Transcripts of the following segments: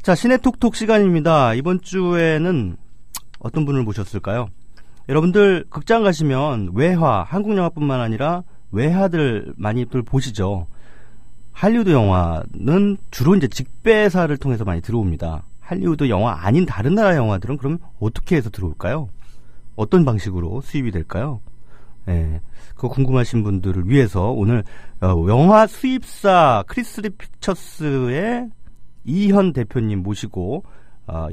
자, 시네톡톡 시간입니다. 이번 주에는 어떤 분을 모셨을까요? 여러분들 극장 가시면 외화, 한국 영화뿐만 아니라 외화들 많이들 보시죠. 할리우드 영화는 주로 이제 직배사를 통해서 많이 들어옵니다. 할리우드 영화 아닌 다른 나라 영화들은 그럼 어떻게 해서 들어올까요? 어떤 방식으로 수입이 될까요? 예, 그거 궁금하신 분들을 위해서 오늘 영화 수입사 크리스리 픽처스의 이현 대표님 모시고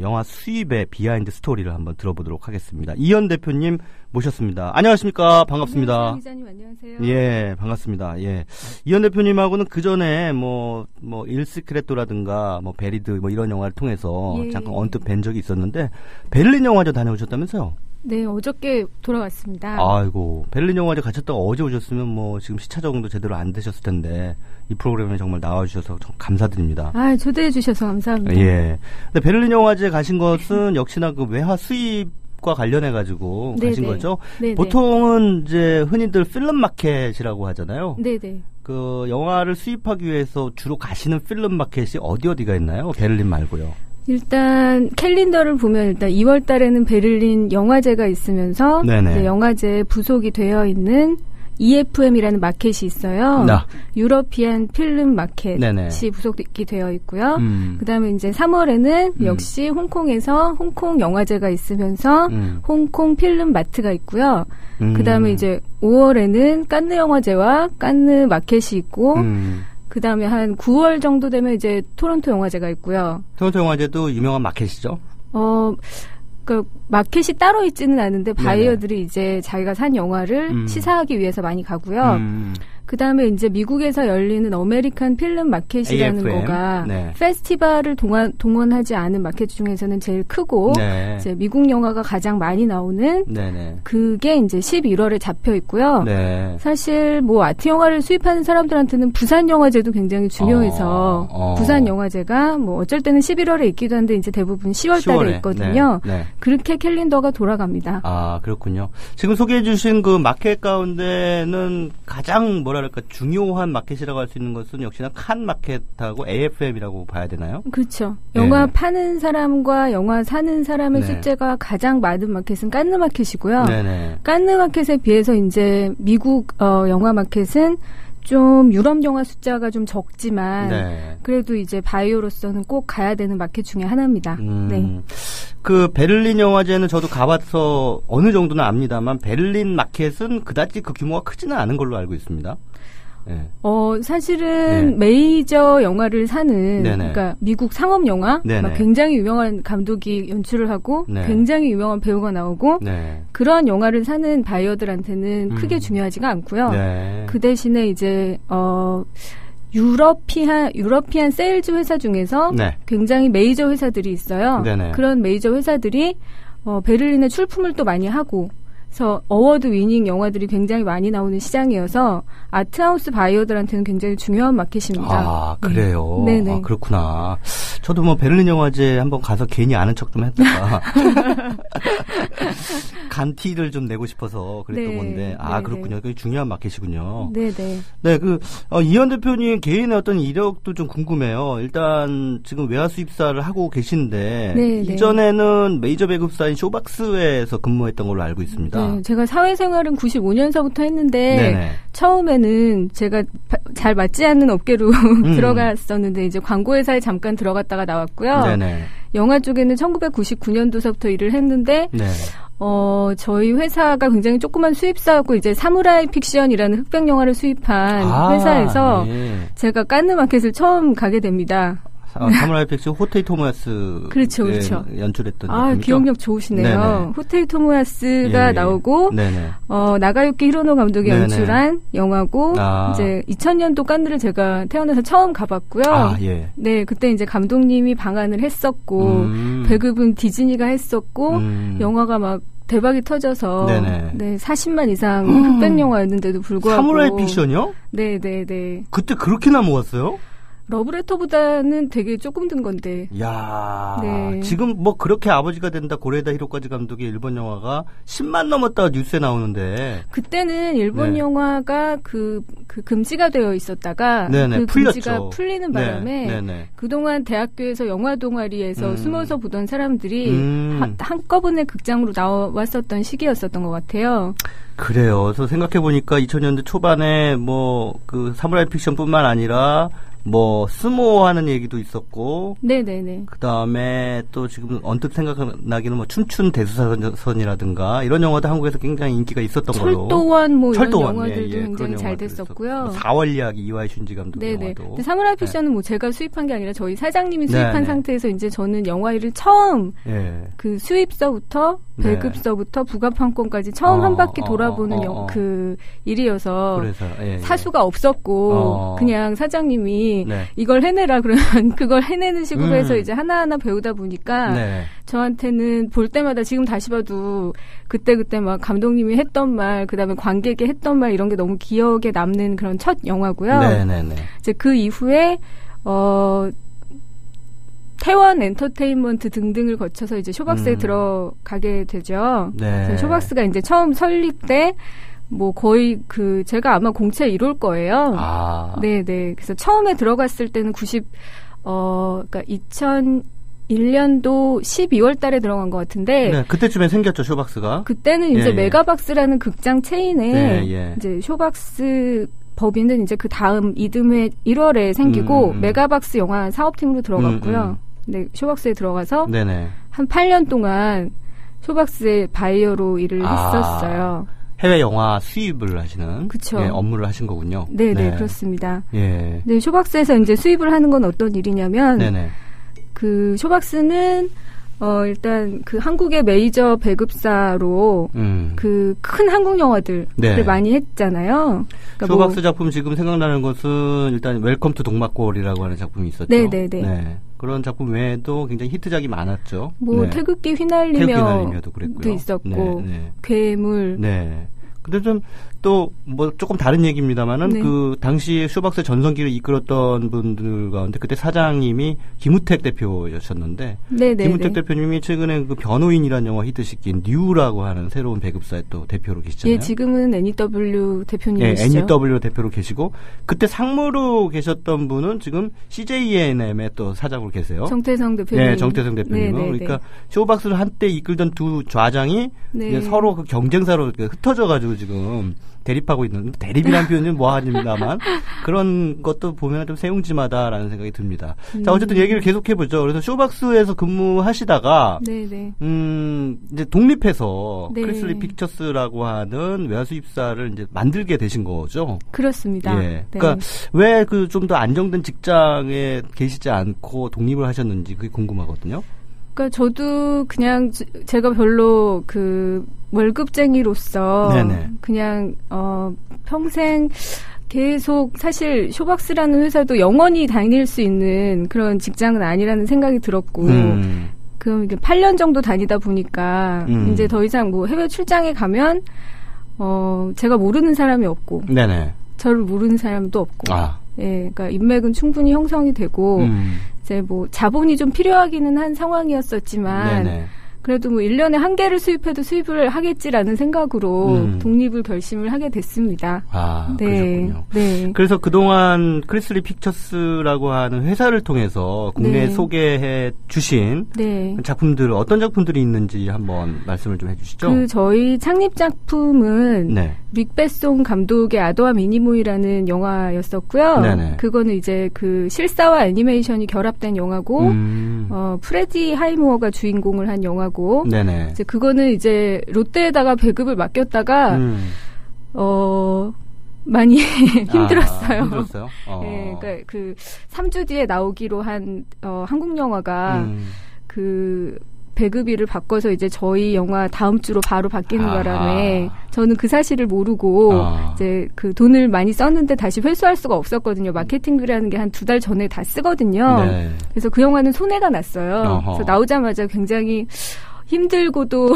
영화 수입의 비하인드 스토리를 한번 들어보도록 하겠습니다. 이현 대표님 모셨습니다. 안녕하십니까? 반갑습니다. 안녕하세요, 기자님 안녕하세요. 예, 반갑습니다. 예, 이현 대표님하고는 그 전에 뭐 일스크레토라든가 뭐 베리드 뭐 이런 영화를 통해서 잠깐 언뜻 뵌 적이 있었는데 베를린 영화제 다녀오셨다면서요? 네, 어저께 돌아왔습니다. 아이고, 베를린 영화제 가셨다가 어제 오셨으면 뭐 지금 시차 적응도 제대로 안 되셨을 텐데 이 프로그램에 정말 나와주셔서 정 감사드립니다. 아, 초대해 주셔서 감사합니다. 예. 근데 베를린 영화제 가신 것은 역시나 그 외화 수입과 관련해 가지고 가신 거죠? 네네. 보통은 이제 흔히들 필름 마켓이라고 하잖아요. 네네. 그 영화를 수입하기 위해서 주로 가시는 필름 마켓이 어디가 있나요? 베를린 말고요. 일단 캘린더를 보면 일단 2월 달에는 베를린 영화제가 있으면서 이제 영화제에 부속이 되어 있는 EFM이라는 마켓이 있어요. 유러피안 필름 마켓이 부속이 되어 있고요. 그다음에 이제 3월에는 역시 홍콩에서 홍콩 영화제가 있으면서 홍콩 필름 마트가 있고요. 그다음에 이제 5월에는 칸느 영화제와 칸느 마켓이 있고 그 다음에 한 9월 정도 되면 이제 토론토 영화제가 있고요. 토론토 영화제도 유명한 마켓이죠? 그 마켓이 따로 있지는 않은데 바이어들이 이제 자기가 산 영화를 시사하기 위해서 많이 가고요. 그 다음에 이제 미국에서 열리는 어메리칸 필름 마켓이라는 AFM. 거가 페스티벌을 동원하지 않은 마켓 중에서는 제일 크고 이제 미국 영화가 가장 많이 나오는 그게 이제 11월에 잡혀 있고요. 사실 뭐 아트 영화를 수입하는 사람들한테는 부산 영화제도 굉장히 중요해서 부산 영화제가 뭐 어쩔 때는 11월에 있기도 한데 이제 대부분 10월 달에 있거든요. 그렇게 캘린더가 돌아갑니다. 아, 그렇군요. 지금 소개해 주신 그 마켓 가운데는 가장 뭐랄까 중요한 마켓이라고 할 수 있는 것은 역시나 칸 마켓하고 AFM이라고 봐야 되나요? 그렇죠. 영화 파는 사람과 영화 사는 사람의 숫자가 가장 많은 마켓은 칸느 마켓이고요. 칸느 마켓에 비해서 이제 미국 영화 마켓은 좀 유럽 영화 숫자가 좀 적지만 그래도 이제 바이오로서는 꼭 가야 되는 마켓 중에 하나입니다. 그 베를린 영화제는 저도 가봐서 어느 정도는 압니다만 베를린 마켓은 그다지 그 규모가 크지는 않은 걸로 알고 있습니다. 사실은 메이저 영화를 사는 그러니까 미국 상업 영화 막 굉장히 유명한 감독이 연출을 하고 굉장히 유명한 배우가 나오고 그런 영화를 사는 바이어들한테는 크게 중요하지가 않고요. 그 대신에 이제 유러피안 세일즈 회사 중에서 굉장히 메이저 회사들이 있어요. 그런 메이저 회사들이 베를린에 출품을 또 많이 하고 그래서 어워드 위닝 영화들이 굉장히 많이 나오는 시장이어서 아트하우스 바이어들한테는 굉장히 중요한 마켓입니다. 아, 그래요? 아, 그렇구나. 저도 뭐 베를린 영화제 한번 가서 괜히 아는 척 좀 했다가 간티를 좀 내고 싶어서 그랬던 건데 그렇군요. 그게 중요한 마켓이군요. 이현 대표님 개인의 어떤 이력도 좀 궁금해요. 일단 지금 외화 수입사를 하고 계신데 이전에는 메이저 배급사인 쇼박스에서 근무했던 걸로 알고 있습니다. 제가 사회생활은 95년서부터 했는데 처음에는 제가 잘 맞지 않는 업계로 들어갔었는데 이제 광고회사에 잠깐 들어갔다가 나왔고요. 영화 쪽에는 1999년도서부터 일을 했는데 저희 회사가 굉장히 조그만 수입사였고 이제 사무라이 픽션이라는 흑백 영화를 수입한 회사에서 제가 칸느 마켓을 처음 가게 됩니다. 사무라이 픽션 호테이 토모야스 그렇죠. 연출했던 작품이죠? 기억력 좋으시네요. 호테이 토모야스가 나오고 나가유키 히로노 감독이 연출한 영화고 이제 2000년도 칸느를 제가 태어나서 처음 가봤고요. 그때 이제 감독님이 방한을 했었고 배급은 디즈니가 했었고 영화가 막 대박이 터져서 40만 이상 흑백 영화였는데도 불구하고 사무라이 픽션이요? 네네네. 그때 그렇게나 모았어요? 러브레터보다는 되게 조금 든 건데. 야, 네. 지금 뭐 그렇게 아버지가 된다 고레다 히로카즈 감독의 일본 영화가 10만 넘었다가 뉴스에 나오는데. 그때는 일본 영화가 그 금지가 되어 있었다가 그 금지가 풀리는 바람에 그동안 대학교에서 영화 동아리에서 숨어서 보던 사람들이 한꺼번에 극장으로 나왔었던 시기였었던 것 같아요. 그래요. 그래서 생각해보니까 2000년대 초반에 뭐 그 사무라이 픽션뿐만 아니라 뭐 스모 하는 얘기도 있었고, 네네네. 그 다음에 또 지금 언뜻 생각나기는 뭐 춤춘 대수사선이라든가 이런 영화도 한국에서 굉장히 인기가 있었던 걸로. 철도원 뭐 이런 영화들도 굉장히 잘 됐었고요. 뭐 4월 이야기 이와이 슌지 감독 네네. 영화도. 근데 사무라이 픽션은 뭐 제가 수입한 게 아니라 저희 사장님이 수입한 상태에서 이제 저는 영화일을 처음 그 수입서부터 배급서부터 부가판권까지 처음 한 바퀴 돌아보는 그 일이어서 그래서, 사수가 없었고 그냥 사장님이 이걸 해내라 그러면 그걸 해내는 식으로 해서 이제 하나하나 배우다 보니까 저한테는 볼 때마다 지금 다시 봐도 그때 막 감독님이 했던 말 그다음에 관객이 했던 말 이런 게 너무 기억에 남는 그런 첫 영화고요. 이제 그 이후에 태원 엔터테인먼트 등등을 거쳐서 이제 쇼박스에 들어가게 되죠. 그래서 쇼박스가 이제 처음 설립 때 뭐 거의 제가 아마 공채 1호일 거예요. 네네. 그래서 처음에 들어갔을 때는 그러니까 2001년도 12월 달에 들어간 것 같은데. 네, 그때쯤에 생겼죠, 쇼박스가. 그때는 이제 메가박스라는 극장 체인에 이제 쇼박스 법인은 이제 그 다음 이듬해 1월에 생기고 메가박스 영화 사업팀으로 들어갔고요. 네, 쇼박스에 들어가서 한 8년 동안 쇼박스의 바이어로 일을 했었어요. 해외 영화 수입을 하시는 업무를 하신 거군요. 네네, 그렇습니다. 네, 쇼박스에서 이제 수입을 하는 건 어떤 일이냐면 그 쇼박스는 일단 그 한국의 메이저 배급사로 그 큰 한국 영화들을 많이 했잖아요. 그러니까 쇼박스 작품 지금 생각나는 것은 일단 웰컴 투 동막골이라고 하는 작품이 있었죠. 네네네. 그런 작품 외에도 굉장히 히트작이 많았죠. 뭐 태극기 휘날리며도 그랬고요. 있었고 괴물. 근데 좀 또 뭐 조금 다른 얘기입니다만은 그 당시 쇼박스 전성기를 이끌었던 분들 가운데 그때 사장님이 김우택 대표였었는데 김우택 대표님이 최근에 그 변호인이라는 영화 히트시킨 뉴라고 하는 새로운 배급사의 또 대표로 계시잖아요. 예, 지금은 NEW 대표님이시죠. NEW 대표로 계시고 그때 상무로 계셨던 분은 지금 CJENM의 또 사장으로 계세요. 정태성 대표님. 네, 정태성 대표님은 그러니까 쇼박스를 한때 이끌던 두 좌장이 서로 그 경쟁사로 흩어져가지고 지금 대립하고 있는 대립이라는 표현은 뭐하니다만 그런 것도 보면 좀 세웅지마다라는 생각이 듭니다. 자 어쨌든 얘기를 계속해보죠. 그래서 쇼박스에서 근무하시다가 이제 독립해서 크리슬리 픽처스라고 하는 외화 수입사를 이제 만들게 되신 거죠. 그렇습니다. 그러니까 왜 그 좀 더 안정된 직장에 계시지 않고 독립을 하셨는지 그게 궁금하거든요. 그러니까 저도 그냥 제가 별로 그 월급쟁이로서 그냥 평생 계속 사실 쇼박스라는 회사도 영원히 다닐 수 있는 그런 직장은 아니라는 생각이 들었고 그럼 이게 8년 정도 다니다 보니까 이제 더 이상 뭐 해외 출장에 가면 제가 모르는 사람이 없고 저를 모르는 사람도 없고 그러니까 인맥은 충분히 형성이 되고 이제 뭐 자본이 좀 필요하기는 한 상황이었었지만 그래도 뭐 1년에 한 개를 수입해도 수입을 하겠지라는 생각으로 독립을 결심을 하게 됐습니다. 그러셨군요. 그래서 그동안 크리슬리 픽처스라고 하는 회사를 통해서 국내에 소개해 주신 작품들 어떤 작품들이 있는지 한번 말씀을 좀 해주시죠. 그 저희 창립 작품은 릭 베송 감독의 아도와 미니모이라는 영화였었고요. 그거는 이제 그 실사와 애니메이션이 결합된 영화고 프레디 하이모어가 주인공을 한 영화고 이제 그거는 이제 롯데에다가 배급을 맡겼다가 많이 힘들었어요. 힘들었어요? 그러니까 그 3주 뒤에 나오기로 한 한국 영화가 그 배급일을 바꿔서 이제 저희 영화 다음 주로 바로 바뀌는 바람에 저는 그 사실을 모르고 이제 그 돈을 많이 썼는데 다시 회수할 수가 없었거든요. 마케팅비라는 게 한 2달 전에 다 쓰거든요. 그래서 그 영화는 손해가 났어요. 그래서 나오자마자 굉장히 힘들고도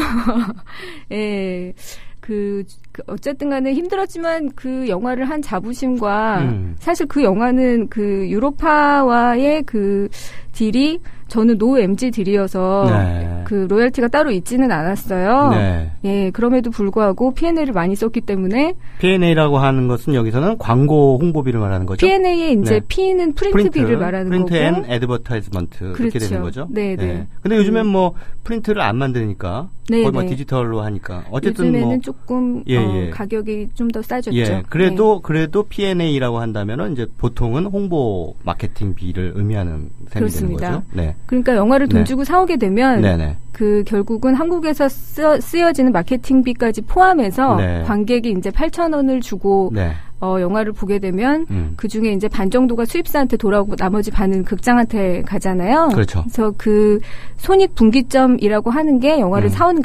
어쨌든 간에 힘들었지만 그 영화를 한 자부심과 사실 그 영화는 그 유로파와의 그 딜이 저는 노 MG 딜이어서 네. 그 로열티가 따로 있지는 않았어요. 네. 예, 그럼에도 불구하고 P&A를 많이 썼기 때문에 P&A라고 하는 것은 여기서는 광고 홍보비를 말하는 거죠? P&A의 이제 네. P는 프린트비를 말하는 프린트 거고. 앤 애드버타이즈먼트 그렇죠. 이렇게 되는 거죠? 네, 네. 네. 근데 요즘엔 뭐 프린트를 안 만드니까 네, 거의 뭐 네. 디지털로 하니까 어쨌든 요즘에는 뭐 조금 예. 가격이 좀 더 싸졌죠. 예, 그래도 P&A라고 한다면은 이제 보통은 홍보 마케팅비를 의미하는 셈이 되는 거죠. 네. 그러니까 영화를 돈 주고 사오게 되면 네네. 그 결국은 한국에서 쓰여지는 마케팅비까지 포함해서 네. 관객이 이제 8,000원을 주고 네. 영화를 보게 되면 그 중에 이제 반 정도가 수입사한테 돌아오고 나머지 반은 극장한테 가잖아요. 그렇죠. 그래서 그 손익분기점이라고 하는 게 영화를 사오는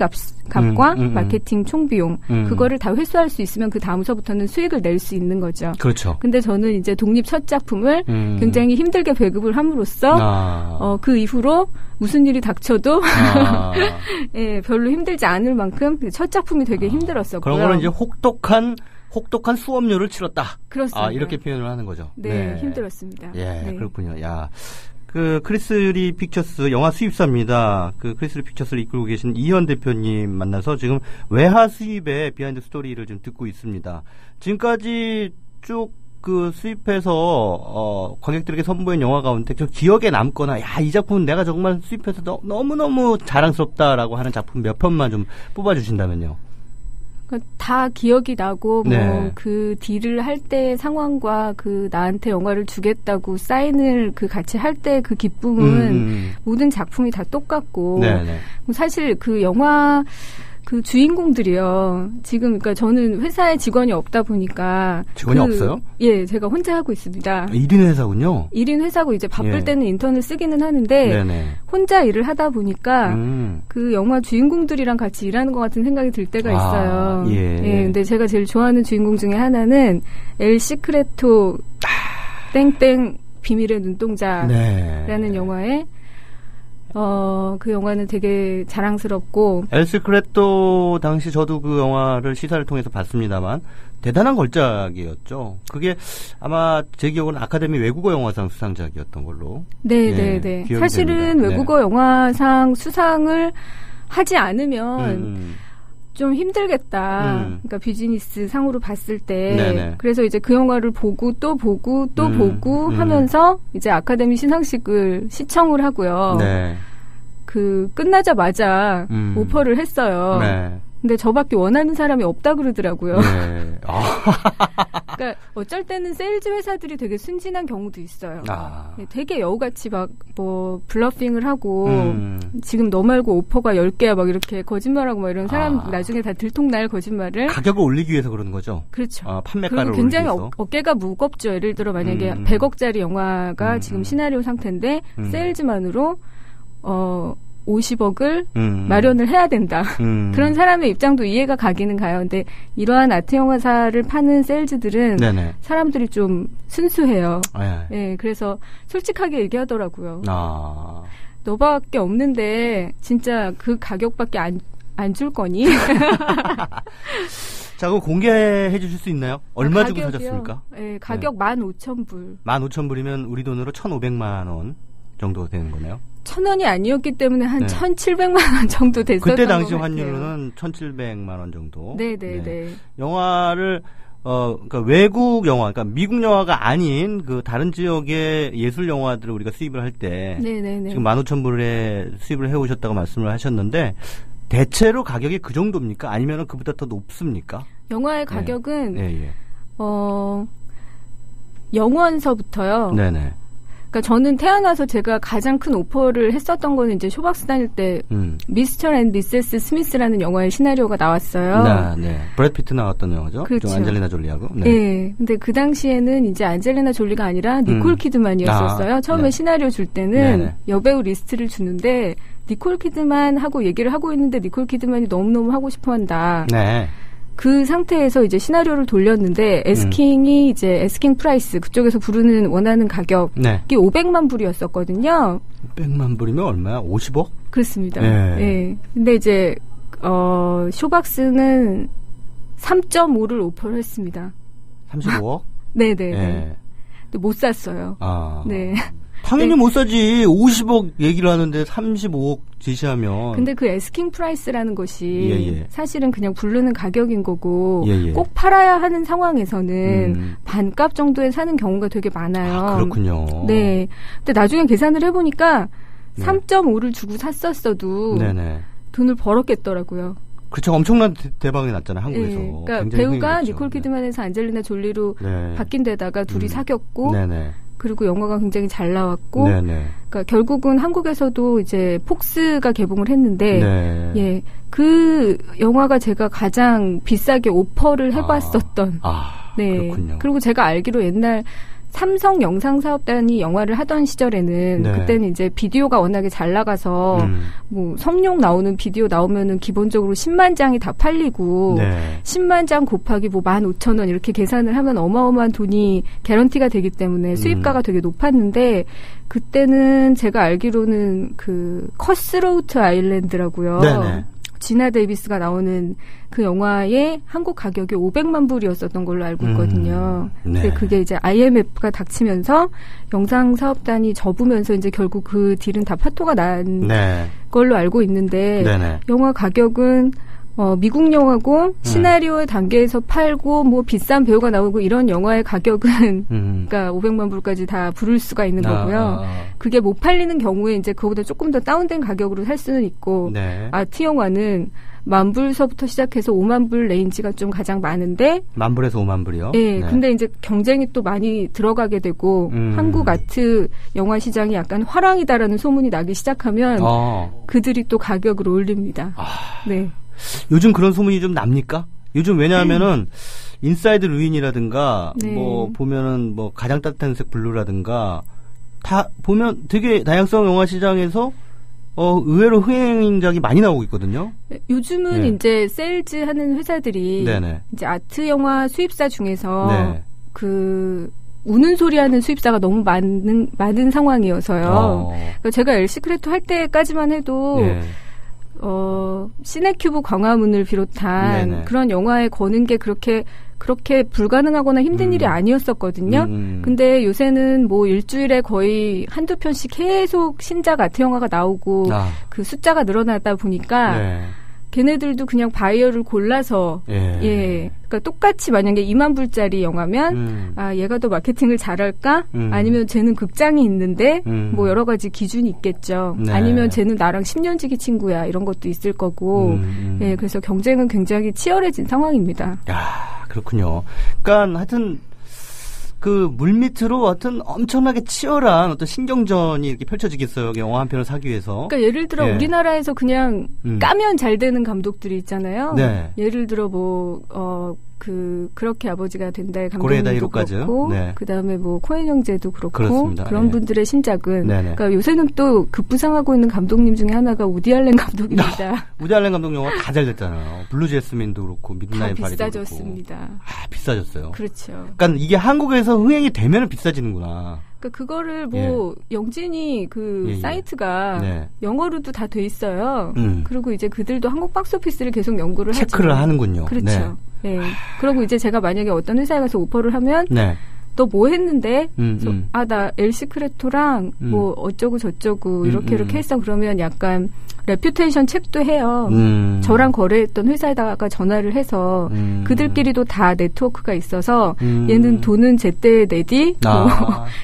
값과 마케팅 총비용 그거를 다 회수할 수 있으면 그 다음서부터는 수익을 낼 수 있는 거죠. 그렇죠. 근데 저는 이제 독립 첫 작품을 굉장히 힘들게 배급을 함으로써 그 이후로 무슨 일이 닥쳐도 예, 별로 힘들지 않을 만큼 첫 작품이 되게 힘들었었고요. 그런 거는 이제 혹독한 수업료를 치렀다. 그렇습니다. 이렇게 표현을 하는 거죠. 네, 힘들었습니다. 예, 네. 그렇군요. 야, 그 크리스리 픽처스 영화 수입사입니다. 그 크리스리 픽처스를 이끌고 계신 이현 대표님 만나서 지금 외화 수입의 비하인드 스토리를 좀 듣고 있습니다. 지금까지 쭉 그 수입해서 관객들에게 선보인 영화 가운데 좀 기억에 남거나 이 작품은 내가 정말 수입해서 너무너무 자랑스럽다라고 하는 작품 몇 편만 좀 뽑아주신다면요. 다 기억이 나고 네. 뭐 그 딜을 할 때의 상황과 그 나한테 영화를 주겠다고 사인을 그 같이 할 때 그 기쁨은 모든 작품이 다 똑같고 네네. 사실 그 영화 그 주인공들이요. 지금 그러니까 저는 회사에 직원이 없다 보니까 직원이 없어요? 예, 제가 혼자 하고 있습니다. 1인 회사군요. 1인 회사고 이제 바쁠 예. 때는 인턴을 쓰기는 하는데 네네. 혼자 일을 하다 보니까 그 영화 주인공들이랑 같이 일하는 것 같은 생각이 들 때가 있어요. 예. 근데 제가 제일 좋아하는 주인공 중에 하나는 엘 시크레토 땡땡 비밀의 눈동자라는 영화에 그 영화는 되게 자랑스럽고. 엘 시크레토 당시 저도 그 영화를 시사를 통해서 봤습니다만 대단한 걸작이었죠. 그게 아마 제 기억으로는 아카데미 외국어 영화상 수상작이었던 걸로. 네. 사실은 됩니다. 외국어 영화상 수상을 하지 않으면 좀 힘들겠다. 그러니까 비즈니스 상으로 봤을 때. 네네. 그래서 이제 그 영화를 보고 또 보고 또 보고 하면서 이제 아카데미 시상식을 시청을 하고요. 네. 그 끝나자마자 오퍼를 했어요. 네. 근데 저밖에 원하는 사람이 없다 그러더라고요. 네. 그러니까 어쩔 때는 세일즈 회사들이 되게 순진한 경우도 있어요. 되게 여우같이 막 뭐 블러핑을 하고 지금 너 말고 오퍼가 10개야 막 이렇게 거짓말하고 막 이런 사람 나중에 다 들통날 거짓말을 가격을 올리기 위해서 그러는 거죠. 그렇죠. 판매가를 그리고 굉장히 올리기 위해서. 어깨가 무겁죠. 예를 들어 만약에 100억짜리 영화가 지금 시나리오 상태인데 세일즈만으로 50억을 마련을 해야 된다. 그런 사람의 입장도 이해가 가기는 가요. 근데 이러한 아트 영화사를 파는 세일즈들은 네네. 사람들이 좀 순수해요. 네. 그래서 솔직하게 얘기하더라고요. 아. 너밖에 없는데 진짜 그 가격밖에 안 줄 거니? 자, 그럼 공개해 주실 수 있나요? 얼마 주고 사셨습니까? 네, 가격 15,000불. 15,000불이면 우리 돈으로 1,500만 원 정도 되는 거네요. 1,000원이 아니었기 때문에 한 1,700만 원 정도 됐었던 그때 당시 것 같아요. 환율로는 1,700만 원 정도. 네. 영화를 그러니까 외국 영화, 그러니까 미국 영화가 아닌 그 다른 지역의 예술 영화들을 우리가 수입을 할 때 지금 15,000불에 수입을 해 오셨다고 말씀을 하셨는데 대체로 가격이 그 정도입니까? 아니면 그보다 더 높습니까? 영화의 가격은 예. 영원서부터요. 네네. 그러니까 저는 태어나서 제가 가장 큰 오퍼를 했었던 거는 이제 쇼박스 다닐 때 미스터 앤 미세스 스미스라는 영화의 시나리오가 나왔어요. 네. 브래드 피트 나왔던 영화죠. 그렇죠. 좀 안젤리나 졸리하고. 네. 근데 그 당시에는 이제 안젤리나 졸리가 아니라 니콜 키드만이었었어요. 처음에 시나리오 줄 때는 여배우 리스트를 주는데 니콜 키드만 하고 얘기를 하고 있는데 니콜 키드만이 너무너무 하고 싶어한다. 네. 그 상태에서 이제 시나리오를 돌렸는데 에스킹이 이제 에스킹 프라이스 그쪽에서 부르는 원하는 가격이 500만 불이었었거든요. 500만 불이면 얼마야? 50억? 그렇습니다. 네. 근데 이제 쇼박스는 3.5를 오퍼를 했습니다. 35억? 네네. 네. 못 샀어요. 네. 당연히 못 사지. 50억 얘기를 하는데 35억 제시하면. 근데 그 애스킹 프라이스라는 것이 사실은 그냥 부르는 가격인 거고 꼭 팔아야 하는 상황에서는 반값 정도에 사는 경우가 되게 많아요. 그렇군요. 네. 근데 나중에 계산을 해보니까 3.5를 주고 샀었어도 돈을 벌었겠더라고요. 그렇죠. 엄청난 대박이 났잖아요, 한국에서. 네, 그러니까 배우가 니콜 키드만에서 안젤리나 졸리로 바뀐 데다가 둘이 사귀었고 그리고 영화가 굉장히 잘 나왔고 그러니까 결국은 한국에서도 이제 폭스가 개봉을 했는데 그 영화가 제가 가장 비싸게 오퍼를 해봤었던 그렇군요. 그리고 제가 알기로 옛날 삼성 영상사업단이 영화를 하던 시절에는 그때는 이제 비디오가 워낙에 잘 나가서 뭐 성룡 나오는 비디오 나오면은 기본적으로 10만 장이 다 팔리고 10만 장 곱하기 뭐 15,000원 이렇게 계산을 하면 어마어마한 돈이 개런티가 되기 때문에 수입가가 되게 높았는데 그때는 제가 알기로는 그 커스로우트 아일랜드라고요. 지나 데이비스가 나오는 그 영화의 한국 가격이 500만 불이었었던 걸로 알고 있거든요. 근데 그게 이제 IMF가 닥치면서 영상사업단이 접으면서 이제 결국 그 딜은 다 파토가 난 걸로 알고 있는데 영화 가격은 미국 영화고 시나리오의 단계에서 팔고 뭐 비싼 배우가 나오고 이런 영화의 가격은 그러니까 500만 불까지 다 부를 수가 있는 거고요. 그게 못 팔리는 경우에 이제 그거보다 조금 더 다운된 가격으로 살 수는 있고 아트 영화는 10,000불서부터 시작해서 50,000불 레인지가 좀 가장 많은데 10,000불에서 50,000불이요? 네. 근데 이제 경쟁이 또 많이 들어가게 되고 한국 아트 영화 시장이 약간 화랑이다라는 소문이 나기 시작하면 그들이 또 가격을 올립니다. 네. 요즘 그런 소문이 좀 납니까? 요즘 왜냐하면은 인사이드 루인이라든가 뭐 보면은 뭐 가장 따뜻한 색 블루라든가 다 보면 되게 다양성 영화 시장에서 의외로 흥행작이 많이 나오고 있거든요. 요즘은 이제 세일즈 하는 회사들이 이제 아트 영화 수입사 중에서 그 우는 소리 하는 수입사가 너무 많은 상황이어서요. 그러니까 제가 엘시크레토 할 때까지만 해도 시네큐브 광화문을 비롯한 그런 영화에 거는 게 그렇게 불가능하거나 힘든 일이 아니었었거든요. 근데 요새는 뭐 일주일에 거의 한두 편씩 계속 신작 아트 영화가 나오고 그 숫자가 늘어나다 보니까 걔네들도 그냥 바이어를 골라서 그러니까 똑같이 만약에 2만 불짜리 영화면 얘가 더 마케팅을 잘할까? 아니면 쟤는 극장이 있는데 뭐 여러 가지 기준이 있겠죠. 아니면 쟤는 나랑 10년지기 친구야 이런 것도 있을 거고 그래서 경쟁은 굉장히 치열해진 상황입니다. 야, 그렇군요. 그러니까 하여튼 그 물밑으로 어떤 엄청나게 치열한 어떤 신경전이 이렇게 펼쳐지겠어요. 영화 한 편을 사기 위해서. 그러니까 예를 들어 우리나라에서 그냥 까면 잘 되는 감독들이 있잖아요. 예를 들어 뭐 그렇게 아버지가 된다의 감독님도 그렇고 그다음에 뭐 코엔 형제도 그렇고 그렇습니다. 그런 분들의 신작은 그러니까 요새는 또 급부상하고 있는 감독님 중에 하나가 우디 알렌 감독입니다. 우디 알렌 감독 영화 다 잘 됐잖아요. 블루 제스민도 그렇고 미드나잇 파리도 그렇고. 비싸졌습니다. 비싸졌어요. 그렇죠. 그러니까 이게 한국에서 흥행이 되면은 비싸지는구나. 그러니까 그거를 뭐 영진이 그 사이트가 영어로도 다 돼 있어요. 그리고 이제 그들도 한국 박스오피스를 계속 연구를 체크를 하는군요. 그렇죠. 그리고 이제 제가 만약에 어떤 회사에 가서 오퍼를 하면 너 뭐 했는데? 나 엘시크레토랑 뭐 어쩌고 저쩌고 이렇게 했어. 그러면 약간 레퓨테이션 체크도 해요. 저랑 거래했던 회사에다가 전화를 해서 그들끼리도 다 네트워크가 있어서 얘는 돈은 제때 내디? 뭐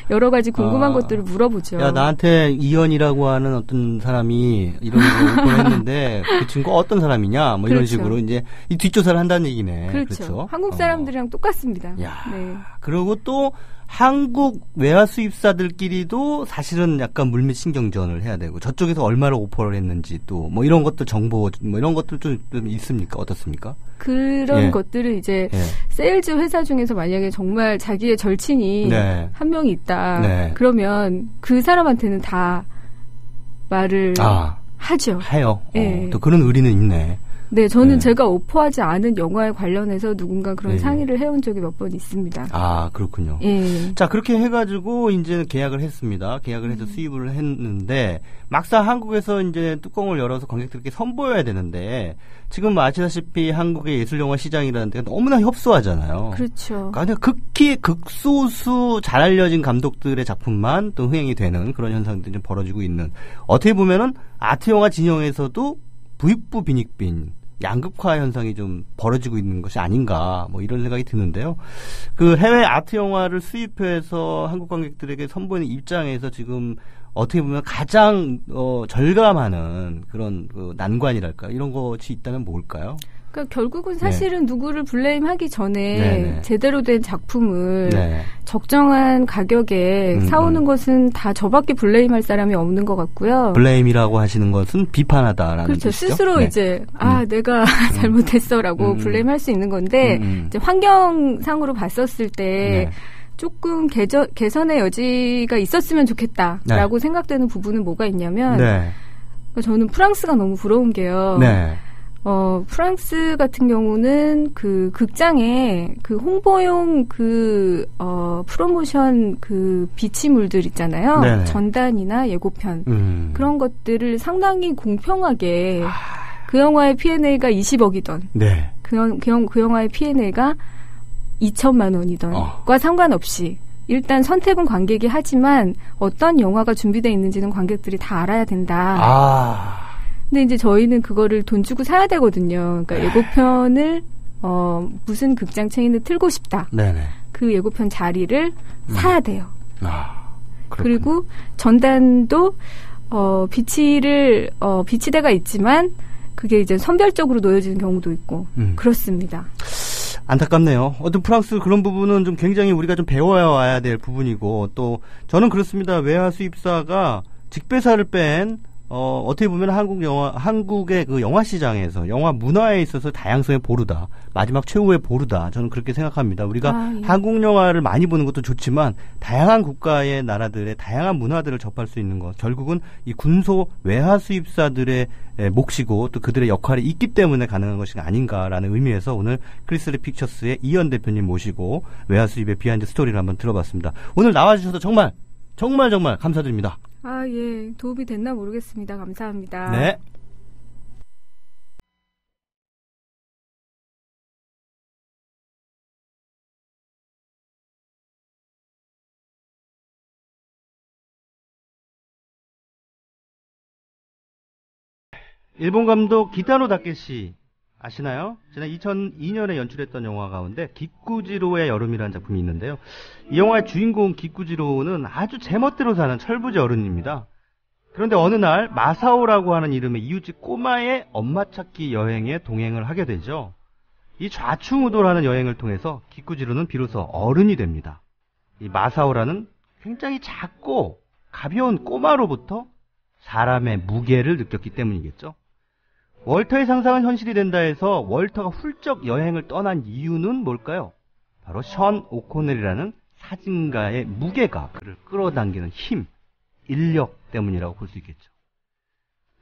여러 가지 궁금한 것들을 물어보죠. 야, 나한테 이현이라고 하는 어떤 사람이 이런 걸 오픈했는데 그 친구가 어떤 사람이냐? 뭐 이런 식으로 이제 이 뒷조사를 한다는 얘기네. 그렇죠. 한국 사람들이랑 똑같습니다. 그리고 또 한국 외화 수입사들끼리도 사실은 약간 물밑 신경전을 해야 되고 저쪽에서 얼마를 오퍼를 했는지 또 뭐 이런 것도 정보 뭐 이런 것도 좀 있습니까? 어떻습니까? 그런 것들을 이제 세일즈 회사 중에서 만약에 정말 자기의 절친이 한 명이 있다. 그러면 그 사람한테는 다 말을 하죠. 해요. 또 그런 의리는 있네. 네, 저는 제가 오퍼하지 않은 영화에 관련해서 누군가 그런 상의를 해온 적이 몇 번 있습니다. 아, 그렇군요. 예. 자, 그렇게 해가지고 이제 계약을 했습니다. 계약을 해서 수입을 했는데 막상 한국에서 이제 뚜껑을 열어서 관객들께 선보여야 되는데 지금 아시다시피 한국의 예술영화 시장이라는 데가 너무나 협소하잖아요. 그렇죠. 그러니까 극히 극소수 잘 알려진 감독들의 작품만 또 흥행이 되는 그런 현상들이 좀 벌어지고 있는, 어떻게 보면은 아트 영화 진영에서도 부익부 빈익빈 양극화 현상이 좀 벌어지고 있는 것이 아닌가, 뭐 이런 생각이 드는데요. 그 해외 아트 영화를 수입해서 한국 관객들에게 선보이는 입장에서 지금 어떻게 보면 가장 절감하는 그런 그 난관이랄까, 이런 것이 있다면 뭘까요? 그러니까 결국은 사실은 누구를 블레임하기 전에 제대로 된 작품을 적정한 가격에 사오는 것은 다 저밖에 블레임할 사람이 없는 것 같고요. 블레임이라고 하시는 것은 비판하다라는 그렇죠. 뜻이죠? 스스로 이제 내가 잘못했어라고 블레임할 수 있는 건데 이제 환경상으로 봤었을 때 조금 개선의 여지가 있었으면 좋겠다라고 생각되는 부분은 뭐가 있냐면 저는 프랑스가 너무 부러운 게요. 프랑스 같은 경우는 그 극장에 그 홍보용 프로모션 그 비치물들 있잖아요. 전단이나 예고편. 그런 것들을 상당히 공평하게 그 영화의 P&A가 20억이던 그 영화의 P&A가 2천만 원이던 과 상관없이 일단 선택은 관객이 하지만 어떤 영화가 준비되어 있는지는 관객들이 다 알아야 된다. 근데 이제 저희는 그거를 돈 주고 사야 되거든요. 그러니까 예고편을 무슨 극장 체인을 틀고 싶다. 그 예고편 자리를 사야 돼요. 그리고 전단도 비치대가 있지만 그게 이제 선별적으로 놓여지는 경우도 있고 그렇습니다. 안타깝네요. 어떤 프랑스 그런 부분은 좀 굉장히 우리가 좀 배워야 될 부분이고, 또 저는 그렇습니다. 외화 수입사가 직배사를 뺀 어떻게 보면 한국의 그 영화 시장에서 영화 문화에 있어서 다양성의 보루다. 마지막 최후의 보루다. 저는 그렇게 생각합니다. 우리가 한국 영화를 많이 보는 것도 좋지만 다양한 국가의 나라들의 다양한 문화들을 접할 수 있는 것. 결국은 이 군소 외화 수입사들의 몫이고 또 그들의 역할이 있기 때문에 가능한 것이 아닌가라는 의미에서 오늘 크리스리 픽처스의 이현 대표님 모시고 외화 수입의 비하인드 스토리를 한번 들어봤습니다. 오늘 나와주셔서 정말 감사드립니다. 예. 도움이 됐나 모르겠습니다. 감사합니다. 네. 일본 감독 기타노 다케시 아시나요? 지난 2002년에 연출했던 영화 가운데 기쿠지로의 여름이라는 작품이 있는데요. 이 영화의 주인공 기쿠지로는 아주 제멋대로 사는 철부지 어른입니다. 그런데 어느 날 마사오라고 하는 이름의 이웃집 꼬마의 엄마 찾기 여행에 동행을 하게 되죠. 이 좌충우돌하는 여행을 통해서 기쿠지로는 비로소 어른이 됩니다. 이 마사오라는 굉장히 작고 가벼운 꼬마로부터 사람의 무게를 느꼈기 때문이겠죠. 월터의 상상은 현실이 된다 해서 월터가 훌쩍 여행을 떠난 이유는 뭘까요? 바로 션 오코넬이라는 사진가의 무게가 그를 끌어당기는 힘, 인력 때문이라고 볼 수 있겠죠.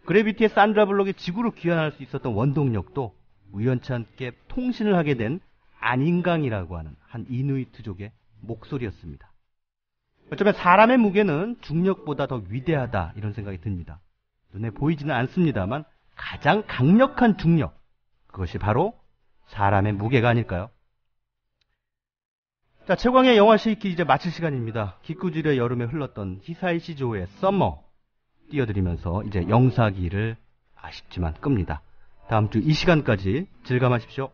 그래비티의 산드라 블록이 지구로 귀환할 수 있었던 원동력도 우연치 않게 통신을 하게 된 안인강이라고 하는 한 이누이트족의 목소리였습니다. 어쩌면 사람의 무게는 중력보다 더 위대하다, 이런 생각이 듭니다. 눈에 보이지는 않습니다만 가장 강력한 중력, 그것이 바로 사람의 무게가 아닐까요? 자, 최광의 영화 시기 이제 마칠 시간입니다. 기쿠지로의 여름에 흘렀던 히사이 시조의 썸머 띄워드리면서 이제 영사기를 아쉽지만 끕니다. 다음 주 이 시간까지 즐감하십시오.